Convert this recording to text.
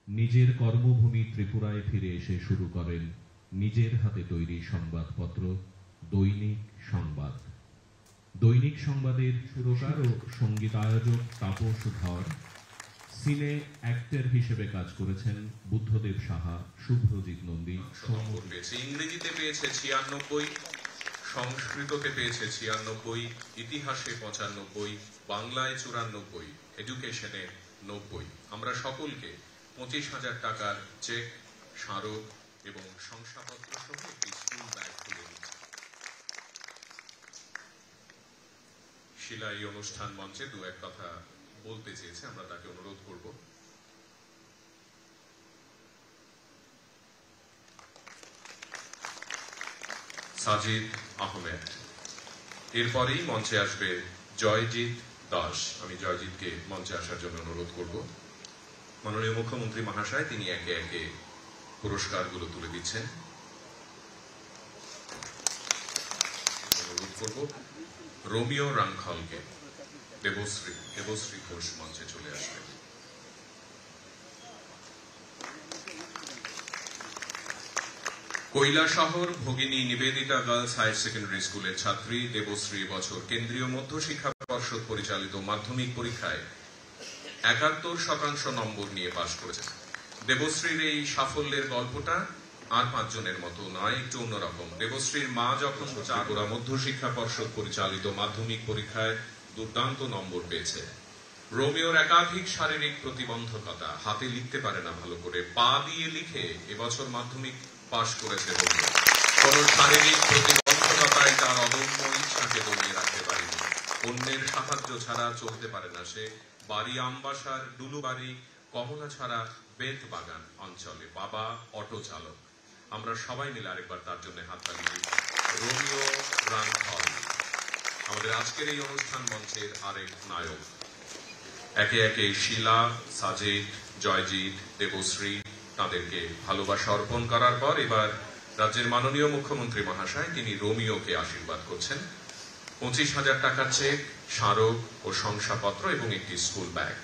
নিজের কর্মভূমি ত্রিপুরায় ফিরে এসে শুরু করেন নিজের হাতে তৈরি সংবাদপত্র দৈনিক সংবাদ। দৈনিক সংবাদের সুরকার ও সঙ্গীতায়োজক তাপস ধর, সিনে অ্যাক্টর হিসেবে কাজ করেছেন বুদ্ধদেব সাহা, শুভ্রজিৎ নন্দী। ইংরেজিতে পেয়েছে 96, সংস্কৃততে পেয়েছে 96, ইতিহাসে 95, বাংলায় 94, এডুকেশনে 90। আমরা সকলকে 25,000 টাকার চেক, স্মারক এবং শংসাপত্র সহ একটি স্কুল ব্যাগ তুলে দিচ্ছি। শিলা এই অনুষ্ঠান মঞ্চে দু এক কথা বলতে চেয়েছে, আমরা তাকে অনুরোধ করব। সাজিদ আহমেদ। এরপরেই মঞ্চে আসবে জয়জিৎ দাস। আমি জয়জিৎকে মঞ্চে আসার জন্য অনুরোধ করব। মাননীয় মুখ্যমন্ত্রী মহাশয় তিনি একে একে পুরস্কারগুলো তুলে দিচ্ছেন। অনুরোধ করব রোমিও রাংখলকে। দেবশ্রী ঘোষ মঞ্চে চলে আসবে। কৈলাসহর ভগিনী নিবেদিতা গার্লস হায়ার সেকেন্ডারি স্কুলের ছাত্রী দেবশ্রী বছর কেন্দ্রীয় মধ্যশিক্ষা পর্ষদ পরিচালিত মাধ্যমিক পরীক্ষায় 71% নম্বর নিয়ে পাশ করেছেন। দেবশ্রীর এই সাফল্যের গল্পটা আর 5 জনের মতো নয়, একটু অন্যরকম। দেবশ্রীর মা যখন চাকুরা মধ্যশিক্ষা পর্ষদ পরিচালিত মাধ্যমিক পরীক্ষায় দুর্দান্ত নম্বর পেয়েছে। রোমিওর একাধিক শারীরিক প্রতিবন্ধকতা, হাতে লিখতে পারে না ভালো করে, পা দিয়ে লিখে এবছর মাধ্যমিক পাশ করেছে। কোন শারীরিক প্রতিবন্ধকতায় তার অদম্য ইচ্ছাকে দমিয়ে রাখতে পারেনি। অন্যের সাহায্য ছাড়া চলতে পারে না সে। বাড়ি আমবাসার ডুলুবাড়ি কমলা ছাড়া বেত বাগান অঞ্চলে, বাবা অটো চালক। আমরা সবাই মিলে আরেকবার তার জন্য হাততালি দিই। রোমিও রাংখল আমাদের আজকের এই অনুষ্ঠান মঞ্চের আরেক নায়ক। একে একে শিলা, সাজিদ, জয়জিৎ, দেবশ্রী তাদেরকে ভালোবাসা অর্পণ করার পর এবার রাজ্যের মাননীয় মুখ্যমন্ত্রী মহাশয় তিনি রোমিওকে আশীর্বাদ করছেন। 25,000 টাকার চেক, স্মারক ও শংসাপত্র এবং একটি স্কুল ব্যাগ।